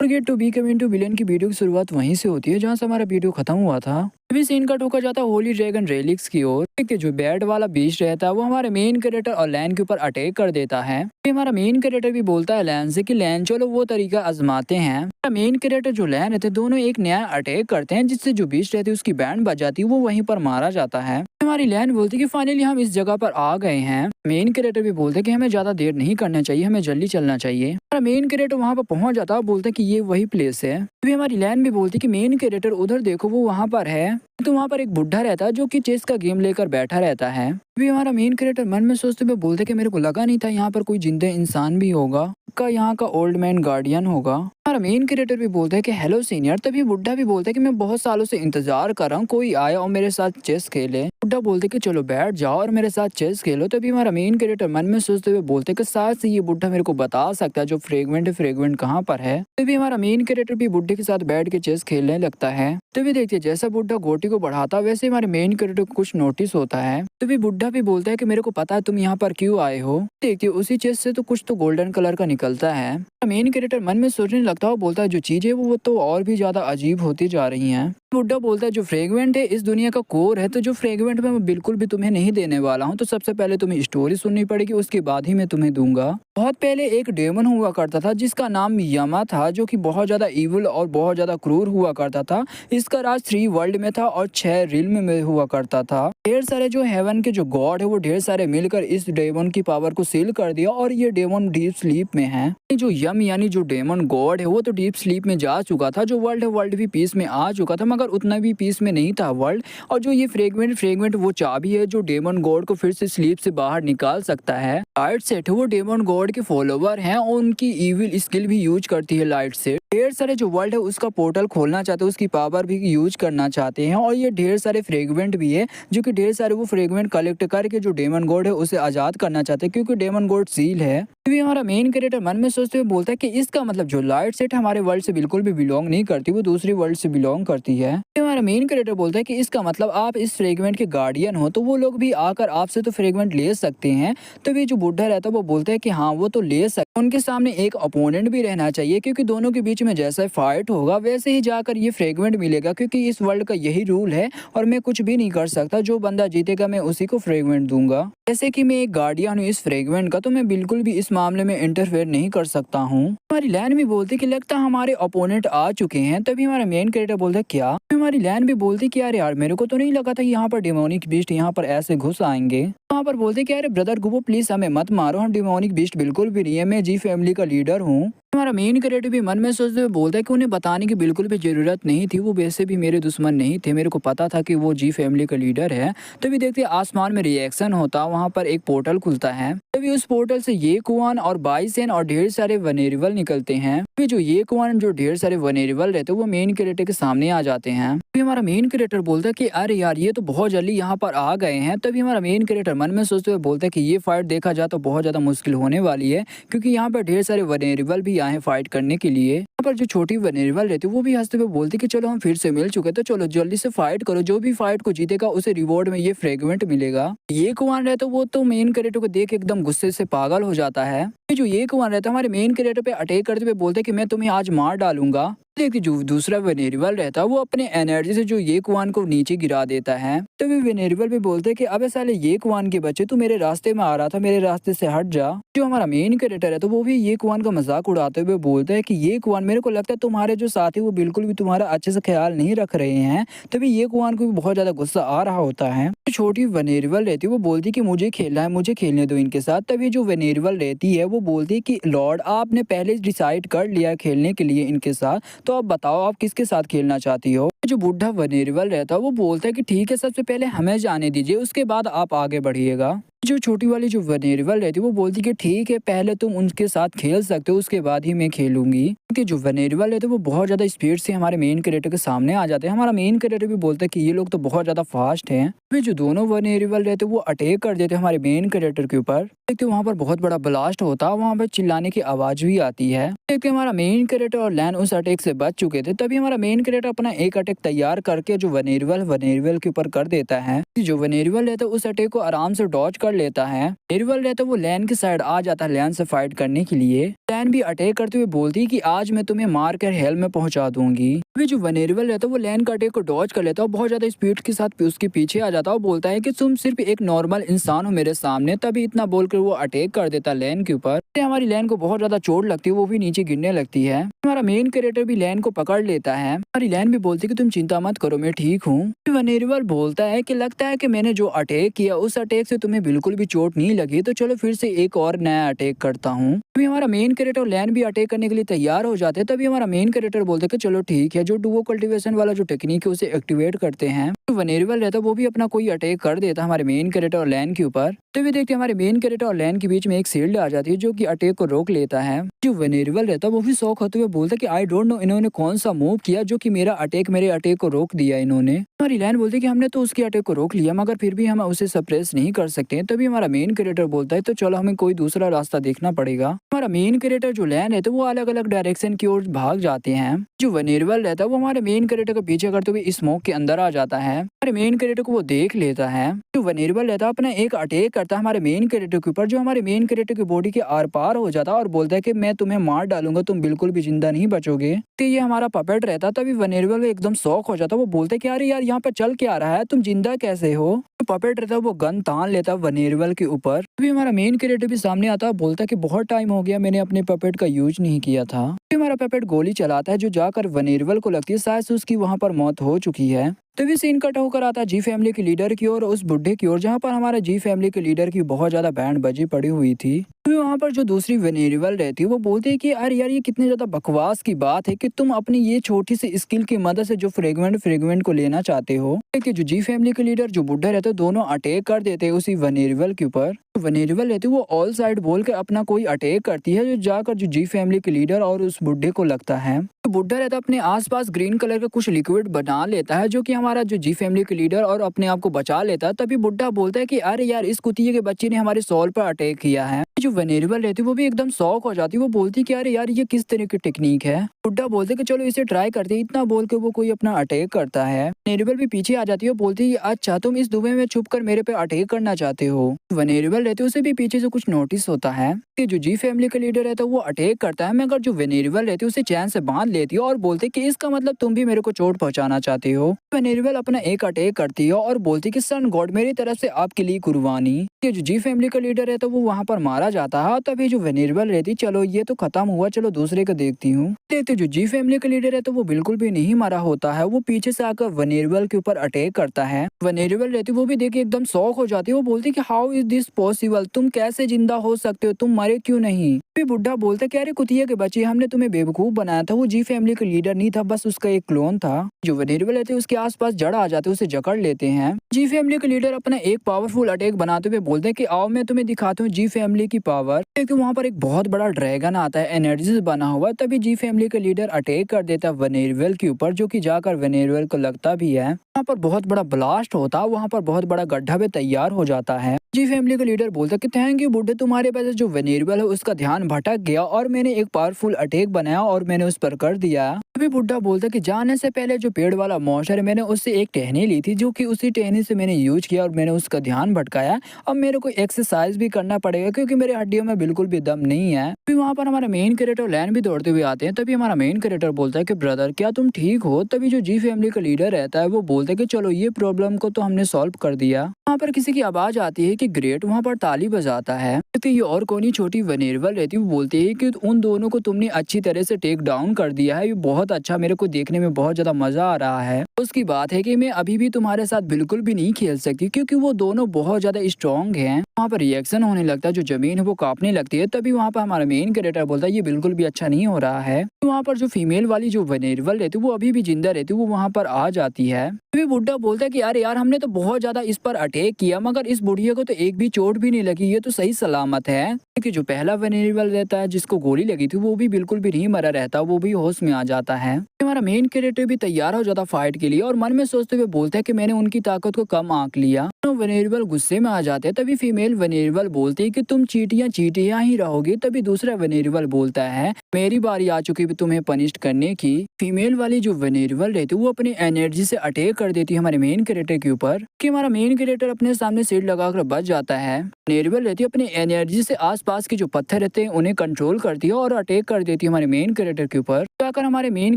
Gate to be coming to villain की video की शुरुआत वहीं से होती है जहां से हमारा वीडियो खत्म हुआ था। अभी सीन का टोका जाता है होली ड्रैगन रेलिक्स की ओर। देखिए जो बैट वाला बीस्ट रहता है वो हमारे मेन कैरेक्टर और लैन के ऊपर अटैक कर देता है। फिर हमारा मेन कैरेक्टर भी बोलता है लैन से कि लैन चलो वो तरीका आजमाते हैं। हमारा मेन कैरेक्टर जो लैन रहते हैं दोनों एक नया अटैक करते हैं जिससे जो बीस्ट रहती है उसकी बैंड बज जाती है, वो वहीं पर मारा जाता है। हमारी लैन बोलती है कि फाइनली हम इस जगह पर आ गए हैं। मेन कैरेक्टर भी बोलते हैं कि हमें ज्यादा देर नहीं करना चाहिए, हमें जल्दी चलना चाहिए। हमारा मेन कैरेक्टर वहां पर पहुंच जाता है, बोलते हैं कि ये वही प्लेस है। अभी हमारी लैन भी बोलती है कि मेन कैरेक्टर उधर देखो वो वहां पर है। तो वहाँ पर एक बुढ़ा रहता है जो कि चेस का गेम लेकर बैठा रहता है। अभी हमारा मेन कैरेक्टर मन में सोचते हुए बोलते कि मेरे को लगा नहीं था यहाँ पर कोई जिंदा इंसान भी होगा, का यहाँ का ओल्ड मैन गार्डियन होगा। हमारा मेन कैरेक्टर भी बोलता है कि हेलो सीनियर। तभी बुढ़ा भी बोलता है कि मैं बहुत सालों से इंतजार कर रहा हूँ कोई आए और मेरे साथ चेस खेले। बुढ़ा बोलते कि चलो बैठ जाओ और मेरे साथ चेस खेलो। तभी हमारा मेन कैरेक्टर मन में सोचते हुए बोलते कि शायद से ये बुढ़ा मेरे को बता सकता है जो फ्रेगमेंट है फ्रेगमेंट कहाँ पर है। तभी हमारा मेन कैरेक्टर भी बुढ़े के साथ बैठ के चेस खेलने लगता है। तभी देखिए जैसा बुढ़ा गोटी को बढ़ाता वैसे हमारे मेन कैरेक्टर को कुछ नोटिस होता है। तभी बुढ़ा भी बोलता है कि मेरे को पता है तुम यहाँ पर क्यों आए हो। देखिए उसी चेस से तो कुछ तो गोल्डन कलर का निकलता है। मेन कैरेक्टर मन में सोचने लगता है, बोलता है जो चीजें वो तो और भी ज्यादा अजीब होती जा रही हैं। बुड्ढा बोलता है जो फ्रेगमेंट है इस दुनिया का कोर है, तो जो फ्रेगमेंट मैं बिल्कुल भी तुम्हें नहीं देने वाला हूँ। तो सबसे पहले तुम्हें स्टोरी सुननी पड़ेगी, उसके बाद ही मैं तुम्हें दूंगा। बहुत पहले एक डेमन हुआ करता था जिसका नाम यमा था, जो कि बहुत ज्यादा इविल और बहुत ज्यादा क्रूर हुआ करता था। इसका राज 3 वर्ल्ड में था और 6 रिल्म में हुआ करता था। ढेर सारे जो हेवन के जो गॉड है वो ढेर सारे मिलकर इस डेमन की पावर को सील कर दिया और ये डेमन डीप स्लीप में है। जो यम यानी जो डेमन गॉड है वो तो डीप स्लीप में जा चुका था। जो वर्ल्ड है वर्ल्ड भी पीस में आ चुका था, मगर उतना भी पीस में नहीं था वर्ल्ड। और जो ये फ्रेगमेंट वो चाबी है जो डेमन गॉड को फिर से स्लीप से बाहर निकाल सकता है। लाइट सेट वो डेमन गॉड के फॉलोवर हैं और उनकी इविल स्किल भी यूज करती है लाइट सेट। ढेर सारे जो वर्ल्ड है उसका पोर्टल खोलना चाहते हैं, उसकी पावर भी यूज करना चाहते हैं। और ये ढेर सारे फ्रेगमेंट भी है जो कि ढेर सारे वो फ्रेगमेंट कलेक्ट करके जो डेमन गॉड है उसे आजाद करना चाहते हैं, क्योंकि डेमन गॉड सील है। भी हमारा मेन कैरेक्टर मन में सोचते हुए बोलता है कि इसका मतलब जो लाइट सेट हमारे वर्ल्ड से बिल्कुल भी बिलोंग नहीं करती, वो दूसरी वर्ल्ड से बिलोंग करती है। हमारा मेन कैरेक्टर बोलता है कि इसका मतलब आप इस फ्रेगमेंट के गार्डियन हो, तो वो लोग भी आकर आपसे तो फ्रेगमेंट ले सकते हैं। तो भी जो बुढ़ा रहता है वो बोलता है कि हाँ वो तो ले सकते, उनके सामने एक अपोनेंट भी रहना चाहिए, क्योंकि दोनों के बीच में जैसा फाइट होगा वैसे ही जाकर ये फ्रेगमेंट मिलेगा, क्योंकि इस वर्ल्ड का यही रूल है और मैं कुछ भी नहीं कर सकता। जो बंदा जीतेगा मैं उसी को फ्रेगमेंट दूंगा। जैसे कि मैं एक गार्डियन हूँ इस फ्रेगमेंट का, तो मैं बिल्कुल भी इस मामले में इंटरफेयर नहीं कर सकता हूँ। हमारी लैन भी बोलती कि लगता हमारे ओपोनेंट आ चुके हैं। तभी हमारा मेन कैरेक्टर बोलता है क्या। हमारी लैन भी बोलती कि यार मेरे को तो नहीं लगा था यहाँ पर डिमोनिक बीस्ट यहाँ पर ऐसे घुस आएंगे। वहाँ पर बोलते कि अरे ब्रदर गुबो प्लीज हमें मत मारो, हम डिमोनिक बीस्ट बिल्कुल भी नहीं है, मैं जी फैमिली का लीडर हूँ। हमारा मेन कैरेक्टर भी मन में सोचते हुए बोलता है कि उन्हें बताने की बिल्कुल भी जरूरत नहीं थी, वो वैसे भी मेरे दुश्मन नहीं थे, मेरे को पता था कि वो जी फैमिली का लीडर है। तभी देखते आसमान में रिएक्शन होता, वहाँ पर एक पोर्टल खुलता है। तभी उस पोर्टल से ये कुआन और बाइसेन और ढेर सारे वनेरिबल निकलते हैं। तभी जो ये कुआन जो ढेर सारे वनेरिबल रहते हैं वो मेन कैरेक्टर के सामने आ जाते हैं। तभी हमारा मेन कैरेक्टर बोलता है कि अरे यार ये तो बहुत जल्दी यहाँ पर आ गए हैं। तभी हमारा मेन कैरेक्टर मन में सोचते हुए बोलता है कि ये फाइट देखा जाए तो बहुत ज्यादा मुश्किल होने वाली है, क्योंकि यहाँ पर ढेर सारे वनेरिबल भी आए हैं फाइट करने के लिए। यहाँ पर जो छोटी वनेरिबल रहती है वो भी हंसते हुए बोलती कि चलो हम फिर से मिल चुके, तो चलो जल्दी से फाइट करो, जो भी फाइट को जीतेगा उसे रिवॉर्ड में ये फ्रेगमेंट मिलेगा। ये कुआन रहता है वो तो मेन कैरेक्टर को देख एकदम गुस्से से पागल हो जाता है। जो ये कुआन रहता है हमारे मेन कैरेक्टर पे अटैक करते हुए बोलते कि मैं तुम्हें आज मार डालूंगा। देखिए जो दूसरा वेनेरिबल रहता है वो अपने एनर्जी से जो ये कुआन को नीचे गिरा देता है। तो भी वेनेरिबल भी बोलते हैं कि अबे साले ये कुआन के बच्चे, तू मेरे रास्ते में आ रहा था, मेरे रास्ते से हट जा। जो हमारा मेन कैरेक्टर है तो वो भी ये कुआन का मजाक उड़ाते हुए बोलता है कि ये कुआन मेरे को लगता है तुम्हारे जो साथी वो बिल्कुल भी तुम्हारा अच्छे से ख्याल नहीं रख रहे हैं। तभी ये कुआन को भी बहुत ज्यादा गुस्सा आ रहा होता है। जो छोटी वेनेरिबल रहती है वो बोलती कि मुझे खेलना है, मुझे खेलने दो इनके साथ। तभी जो वेनेरिबल रहती है वो बोलती है कि लॉर्ड आपने पहले डिसाइड कर लिया खेलने के लिए इनके साथ, तो अब बताओ आप किसके साथ खेलना चाहती हो। जो बुढ़ा वनेरिबल रहता है वो बोलता है कि ठीक है सबसे पहले हमें जाने दीजिए, उसके बाद आप आगे बढ़िएगा। जो छोटी वाली जो वनेरिबल रहती है वो बोलती कि ठीक है पहले तुम उनके साथ खेल सकते हो, उसके बाद ही मैं खेलूंगी। क्योंकि जो वनेरिबल रहते हैं वो बहुत ज्यादा स्पीड से हमारे मेन कैरेक्टर के सामने आ जाते हैं। हमारा मेन कैरेक्टर भी बोलता है कि ये लोग तो बहुत ज्यादा फास्ट हैं। फिर जो दोनों वनेरिबल रहते हैं वो अटैक कर देते हैं हमारे मेन कैरेक्टर के ऊपर। देखते वहाँ पर बहुत बड़ा ब्लास्ट होता है, वहाँ पर चिल्लाने की आवाज भी आती है। देखते हमारा मेन कैरेक्टर और लैन उस अटैक से बच चुके थे। तभी हमारा मेन कैरेक्टर अपना एक अटैक तैयार करके जो वनेरिबल के ऊपर कर देता है। जो वनेरियल रहता है उस अटैक को आराम से डॉज कर लेता है। वनेरियल रहता है वो लैन की साइड आ जाता है लैन से फाइट करने के लिए। लैन भी अटैक करते हुए बोलती है कि आज मैं तुम्हें मार कर हेल में पहुंचा दूंगी। अभी जो वनेरियल रहता है वो लैन का अटैक को डॉज कर लेता है और बहुत ज्यादा स्पीड के साथ उसके पीछे आ जाता है और बोलता है कि तुम सिर्फ एक नॉर्मल इंसान हो मेरे सामने। तभी इतना बोलकर वो अटैक कर देता है लैन के ऊपर। हमारी लैन को बहुत ज्यादा चोट लगती है, वो भी नीचे गिरने लगती है। हमारा मेन कैरेक्टर भी लैन को पकड़ लेता है। हमारी लैन भी बोलती है कि तुम चिंता मत करो, मैं ठीक हूँ। वनेरियल बोलता है कि लगता है कि मैंने जो अटैक किया उस अटैक से तुम्हें बिल्कुल भी चोट नहीं लगी, तो चलो फिर से एक और नया अटैक करता हूँ। तभी हमारा मेन कैरेक्टर लैन भी अटैक करने के लिए तैयार हो जाते हैं। तभी हमारा मेन कैरेक्टर बोलते हैं कि चलो ठीक है, जो डुओ कल्टीवेशन वाला जो टेक्निक है उसे एक्टिवेट करते हैं। जो वनेरियल रहता है वो भी अपना कोई अटैक कर देता है हमारे मेन कैरेक्टर और लैन के ऊपर। तभी देखते हैं हमारे मेन कैरेक्टर और लैन के बीच में एक शील्ड आ जाती है जो कि अटैक को रोक लेता है। जो वनेरियल रहता है वो भी शौक होते हुए बोलता है कि आई डोंट नो इन्होंने कौन सा मूव किया जो कि मेरे अटैक को रोक दिया इन्होंने। हमारी लैन बोलती है कि हमने तो उसके अटैक को रोक लिया मगर फिर भी हम उसे सप्रेस नहीं कर सकते। तभी हमारा मेन कैरेक्टर बोलता है तो चलो हमें कोई दूसरा रास्ता देखना पड़ेगा। हमारा मेन कैरेक्टर जो लैन है तो वो अलग अलग डायरेक्शन की ओर भाग जाते हैं। जो वनेरियल रहता है वो हमारे मेन कैरेक्टर को पीछे करते हुए स्मोक के अंदर आ जाता है। हमारे मेन कैरेक्टर को वो देख लेता है। जो वनेरियल रहता है अपना एक अटैक करता है हमारे मेन कैरेक्टर के ऊपर, जो हमारे मेन कैरेक्टर की बॉडी के आर पार हो जाता है और बोलता है कि मैं तुम्हें मार डालूंगा, तुम बिल्कुल भी जिंदा नहीं बचोगे। तो ये हमारा पपेट रहता। तभी वनेरियल एकदम शॉक हो जाता है, वो बोलता है कि अरे यार यहाँ पर चल क्या रहा है, तुम जिंदा कैसे हो। पपेट रहता है वो गन तान लेता है वनेरियल के ऊपर। तभी हमारा मेन कैरेक्टर भी सामने आता है, बोलता है कि बहुत टाइम हो गया मैंने अपने पपेट का यूज नहीं किया था। फिर हमारा पपेट गोली चलाता है जो जाकर वनेरियल को लगती है शायद से उसकी वहां पर मौत हो चुकी है। तभी सीन कट होकर आता है जी फैमिली के लीडर की ओर, उस बुढ़े की ओर जहाँ पर हमारे जी फैमिली के लीडर की बहुत ज्यादा बैंड बजी पड़ी हुई थी। तो वहाँ पर जो दूसरी वनेरियल रहती है वो बोलती है कि अरे यार ये कितनी ज्यादा बकवास की बात है कि तुम अपनी ये छोटी सी स्किल की मदद से जो फ्रेगमेंट को लेना चाहते हो। कि जो जी फैमिली के लीडर जो बुढ़ा रहते दोनों अटैक कर देते हैं उसी वनेरियल के ऊपर। वनेरियल रहती है वो ऑल साइड बोल के अपना कोई अटैक करती है जो जाकर जो जी फैमिली के लीडर और उस बुढ़े को लगता है। तो बुढ़ा रहता अपने आसपास ग्रीन कलर का कुछ लिक्विड बना लेता है जो कि हमारा जो जी फैमिली के लीडर और अपने आप को बचा लेता है। तभी बुढ़ा बोलता है कि अरे यार इस कुतिये के बच्चे ने हमारे सोल पर अटैक किया है। जो वनेरियल रहती है वो भी एकदम शॉक हो जाती है, वो बोलती है कि अरे यार ये किस तरह की टेक्निक है। बुढ़ा बोलते कि चलो इसे ट्राई करते हैं। इतना बोल के वो कोई अपना अटैक करता है। वनेरियल भी पीछे आ जाती है, बोलती है अच्छा तुम इस दुबे में छुप कर मेरे पे अटैक करना चाहते हो। वनेरियल रहते उसे भी पीछे से कुछ नोटिस होता है कि जो जी फैमिली का लीडर रहता है वो अटैक करता है मगर जो वनेरियल रहती है उसे चैन से बांध लेती है और बोलते कि इसका मतलब तुम भी मेरे को चोट पहुंचाना चाहते हो। वनेरियल अपना एक अटैक करती है और बोलती कि सन गॉड मेरी तरफ से आपके लिए कुर्बानी। जो जी फैमिली का लीडर रहता है वो वहाँ पर मारा जाता है। तभी जो वनेरियल रहती चलो ये तो खत्म हुआ, चलो दूसरे को देखती हूँ। देखते जो जी फैमिली का लीडर है तो वो बिल्कुल भी नहीं मरा होता है, वो पीछे से आकर वनेरियल के ऊपर अटैक करता है। वनेरियल रहती वो भी देखिए एकदम शॉक हो जाती है, वो बोलती कि हाउ इज दिस पॉसिबल, तुम कैसे जिंदा हो सकते हो, तुम मरे क्यों नहीं। फिर बुढ़ा बोलता कि अरे कुतिया के बच्चे हमने तुम्हें बेवकूफ बनाया था, वो जी फैमिली का लीडर नहीं था, बस उसका एक क्लोन था। जो वनेरियल रहते उसके आसपास जड़ आ जाते उसे जकड़ लेते हैं। जी फैमिली का लीडर अपना एक पावरफुल अटैक बनाते हुए बोलते हैं कि आओ मैं तुम्हें दिखाता हूँ जी फैमिली की पावर। क्योंकि वहाँ पर एक बहुत बड़ा ड्रैगन आता है एनर्जी से बना हुआ। तभी जी फैमिली का लीडर अटैक कर देता है वनेरियल के ऊपर जो कि जाकर वनेरियल को लगता भी है। वहाँ पर बहुत बड़ा ब्लास्ट होता है, वहाँ पर बहुत बड़ा गड्ढा भी तैयार हो जाता है। जी फैमिली का लीडर बोलता है कि थैंक यू बुड्ढे, तुम्हारे वजह से जो वनेरियल है उसका ध्यान भटक गया और मैंने एक पावरफुल अटैक बनाया और मैंने उस पर कर दिया। तभी बुड्ढा बोलता है कि जाने से पहले जो पेड़ वाला मॉन्स्टर है मैंने उससे एक टहनी ली थी जो कि उसी टहनी से मैंने यूज किया और मैंने उसका ध्यान भटकाया। अब मेरे को एक्सरसाइज भी करना पड़ेगा क्योंकि मेरे हड्डियों में बिल्कुल भी दम नहीं है। फिर वहाँ पर हमारा मेन कैरेक्टर लैन भी दौड़ते हुए आते हैं। तभी हमारा मेन कैरेक्टर बोलता है कि ब्रदर क्या तुम ठीक हो। तभी जो जी फैमिली का लीडर रहता है वो बोलता है कि चलो ये प्रॉब्लम को तो हमने सॉल्व कर दिया। वहाँ पर किसी की आवाज आती है कि ग्रेट, वहाँ पर ताली बजाता है। क्योंकि ये और कोई छोटी वनेरियल रहती है वो बोलती है कि उन दोनों को तुमने अच्छी तरह से टेक डाउन कर दिया है, ये बहुत अच्छा, मेरे को देखने में बहुत ज्यादा मजा आ रहा है। उसकी बात है कि मैं अभी भी तुम्हारे साथ बिल्कुल भी नहीं खेल सकती क्योंकि वो दोनों बहुत ज्यादा स्ट्रॉन्ग हैं। वहाँ पर रिएक्शन होने लगता है, जो जमीन है वो कांपने लगती है। तभी वहाँ पर हमारा मेन कैरेक्टर बोलता है ये बिल्कुल भी अच्छा नहीं हो रहा है। वहाँ पर जो फीमेल वाली जो वनेरियल रहती है वो अभी भी जिंदा रहती है, वो वहाँ पर आ जाती है। तभी बुड्ढा बोलता है कि यार यार हमने तो बहुत ज्यादा इस पर अटैक किया मगर इस बुढ़िया को तो एक भी चोट भी नहीं लगी, ये तो सही सलामत है। क्योंकि जो पहला वनेरियल रहता है जिसको गोली लगी थी वो भी बिल्कुल भी नहीं मरा रहता, वो भी होश में आ जाता है। हमारा मेन कैरेक्टर भी तैयार हो जाता फाइट के लिए और मन में सोचते हुए बोलता है कि मैंने उनकी ताकत को कम आंक लिया, वनेरेबल गुस्से में आ जाते हैं। तभी फीमेल वनेरेबल बोलती है कि तुम चीटियां चीटियां ही रहोगी। तभी दूसरा वनेरेबल बोलता है मेरी बारी आ चुकी है तुम्हें पनिश करने की। फीमेल वाली जो वनेरेबल रहती है वो अपनी एनर्जी से अटैक कर देती है हमारे मेन कैरेक्टर के ऊपर कि हमारा मेन कैरेक्टर अपने सामने सीट लगाकर बच जाता है। वनेरेबल रहती है अपनी एनर्जी से आसपास के जो पत्थर रहते हैं उन्हें कंट्रोल करती है और अटैक कर देती है हमारे मेन कैरेक्टर के ऊपर, जाकर हमारे मेन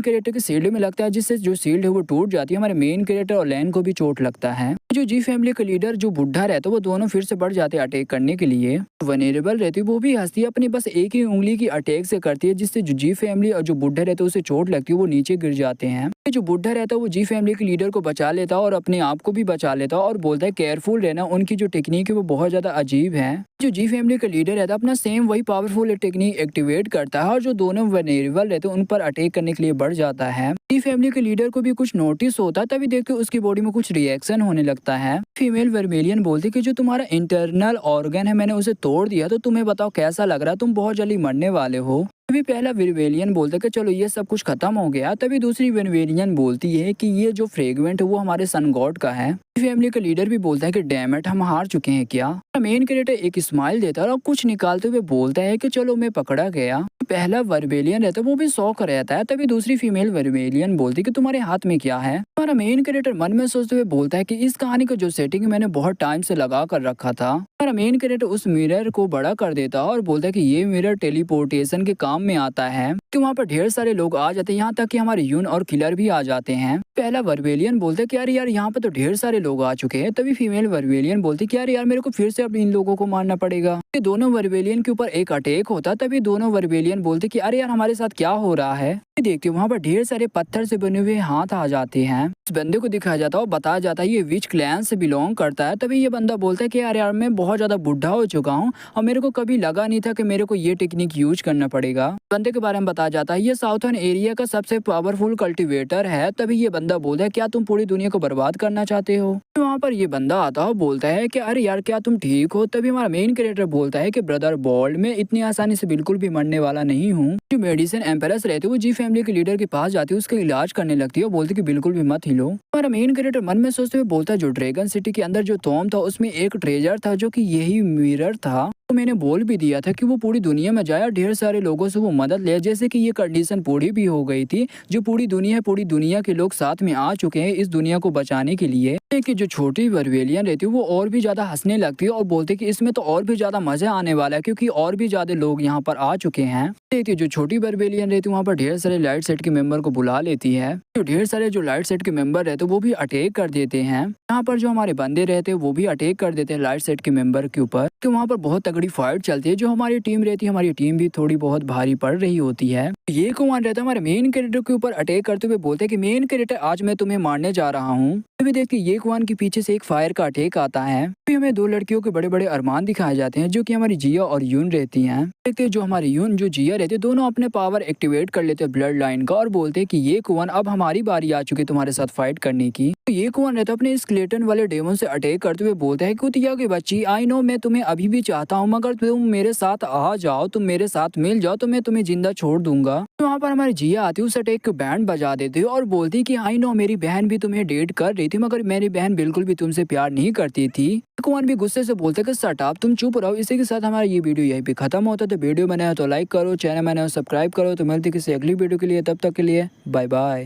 कैरेक्टर के शील्ड में लगता है जिससे जो शील्ड है वो टूट जाती है। हमारे मेन कैरेक्टर और लैन को भी चोट लगता है। जो जी फैमिली का लीडर जो बुढ़ा रहता है वो दोनों फिर से बढ़ जाते हैं अटैक करने के लिए। वनेरेबल रहती है वो भी हंसती है, अपनी बस एक ही उंगली की अटैक से करती है जिससे जो जी फैमिली और जो बुढ़ा रहता है उसे चोट लगती है, वो नीचे गिर जाते हैं। जो बुढ़ा रहता है वो जी फैमिली के लीडर को बचा लेता है और अपने आप को भी बचा लेता है और बोलता है केयरफुल रहना, उनकी जो टेक्निक है वो बहुत ज्यादा अजीब है। जो जी फैमिली का लीडर रहता है अपना सेम वही पावरफुल टेक्निक एक्टिवेट करता है और जो दोनों वनेरेबल रहते हैं उन पर अटैक करने के लिए बढ़ जाता है। जी फैमिली के लीडर को भी कुछ नोटिस होता है, तभी देखते उसकी बॉडी में कुछ रिएक्शन होने लगता है। फीमेल वर्मेलियन बोलती कि जो तुम्हारा इंटरनल ऑर्गन है मैंने उसे तोड़ दिया, तो तुम्हें बताओ कैसा लग रहा है, तुम बहुत जल्दी मरने वाले हो। तभी पहला विरवेलियन बोलता है कि चलो ये सब कुछ खत्म हो गया। तभी दूसरी विरवेलियन बोलती है कि ये जो फ्रेगमेंट है वो हमारे सन गॉड का है। फैमिली का लीडर भी बोलता है कि डैम इट हम हार चुके हैं क्या। मेन कैरेक्टर एक स्माइल देता है और कुछ निकालते हुए बोलता है कि चलो मैं पकड़ा गया। पहला वर्बेलियन रहता है वो भी शौक रहता है। तभी दूसरी फीमेल वर्बेलियन बोलती है कि तुम्हारे हाथ में क्या है। हमारा मेन कैरेक्टर मन में सोचते हुए बोलता है कि इस कहानी का जो सेटिंग मैंने बहुत टाइम से लगा कर रखा था। हमारा मेन कैरेक्टर उस मिरर को बड़ा कर देता है और बोलता है कि ये मिरर टेलीपोर्टेशन के काम में आता है कि वहाँ पर ढेर सारे लोग आ जाते हैं, यहाँ तक कि हमारे यून और किलर भी आ जाते हैं। पहला वर्बेलियन बोलता है कि यार यहाँ पर तो ढेर सारे लोग आ चुके हैं। तभी फीमेल वर्बेलियन बोलती है कि यार मेरे को फिर से अब इन लोगों को मारना पड़ेगा। ये दोनों वर्बेलियन के ऊपर एक अटैक होता। तभी दोनों वर्बेलियन बोलते कि अरे यार हमारे साथ क्या हो रहा है। देखते वहाँ पर ढेर सारे पत्थर से बने हुए हाथ आ जाते हैं। इस बंदे को दिखाया जाता है और बताया जाता है ये विच क्लैन से बिलोंग करता है। तभी ये बंदा बोलता है कि यार मैं बहुत ज्यादा बुढ़ा हो चुका हूँ और मेरे को कभी लगा नहीं था कि मेरे को ये टेक्निक यूज करना पड़ेगा। बंदे के बारे में बताया जाता है ये साउथर्न एरिया का सबसे पावरफुल कल्टिवेटर है। तभी ये बंदा बोलता है क्या तुम पूरी दुनिया को बर्बाद करना चाहते हो। तो वहाँ पर ये बंदा आता है बोलता है कि अरे यार क्या तुम ठीक हो। तभी हमारा मेन कैरेक्टर बोलता है कि ब्रदर बॉल्ड में इतनी आसानी से बिल्कुल भी मरने वाला नहीं हूँ। जो मेडिसिन एम्पेरस रहते वो जी फैमिली के लीडर के पास जाती है, उसका इलाज करने लगती है और बोलती कि बिल्कुल भी मत हिलो। हमारा मेन कैरेक्टर मन में सोचते हुए बोलता है जो ड्रैगन सिटी के अंदर जो टॉम था उसमें एक ट्रेजर था जो कि यही मिरर था। तो मैंने बोल भी दिया था कि वो पूरी दुनिया में जाए, ढेर सारे लोगों से वो मदद ले। जैसे कि ये कंडीशन पूरी भी हो गई थी, जो पूरी दुनिया के लोग साथ में आ चुके हैं इस दुनिया को बचाने के लिए। कि जो छोटी वर्वेलियन रहती है वो और भी ज्यादा हंसने लगती है और बोलती है कि इसमें तो और भी ज्यादा मजा आने वाला है क्योंकि और भी ज्यादा लोग यहाँ पर आ चुके हैं। देखिए जो छोटी वर्वेलियन रहती है वहाँ पर ढेर सारे लाइट सेट के मेंबर को बुला लेती है। जो ढेर सारे जो लाइट सेट के मेंबर रहते हैं वो भी अटैक कर देते हैं। यहाँ पर जो हमारे बंदे रहते हैं वो भी अटैक कर देते हैं लाइट सेट के मेंबर के ऊपर। कि वहाँ पर बहुत तगड़ी फाइट चलती है। जो हमारी टीम रहती है हमारी टीम भी थोड़ी बहुत भारी पड़ रही होती है। ये कौन रहता है हमारे मेन कैरेक्टर के ऊपर अटैक करते हुए बोलते हैं कि मेन कैरेक्टर आज मैं तुम्हें मारने जा रहा हूँ। तभी देखते ये कुआन के पीछे से एक फायर का अटैक आता है। फिर हमें दो लड़कियों के बड़े बड़े अरमान दिखाए जाते हैं जो कि हमारी जिया और यून रहती हैं। देखते जो हमारी यून जो जिया रहती है दोनों अपने पावर एक्टिवेट कर लेते हैं ब्लड लाइन का और बोलते हैं कि ये कुआन अब हमारी बारी आ चुकी है तुम्हारे साथ फाइट करने की। तो ये कुआन रहता है अपने स्केलेटन वाले डेमन से अटैक करते हुए बोलता है कुतिया की बच्ची आई नो मैं तुम्हें अभी भी चाहता हूँ, मगर तुम मेरे साथ आ जाओ, तुम मेरे साथ मिल जाओ तो मैं तुम्हें जिंदा छोड़ दूंगा। तो वहाँ पर हमारी जिया आती है, उस अटैक को बैंड बजा देती है और बोलती कि आई नो मेरी बहन भी तुम्हें डेट कर रही थी मगर मेरी बहन बिल्कुल भी तुमसे प्यार नहीं करती थी। कुमार भी गुस्से से बोलते कि सट आप तुम चुप रहो। इसी के साथ हमारा ये वीडियो यहीं पे खत्म होता है। तो वीडियो बनाया तो लाइक करो, चैनल बनाया सब्सक्राइब करो। तो मिलती किसी अगली वीडियो के लिए, तब तक के लिए बाय बाय।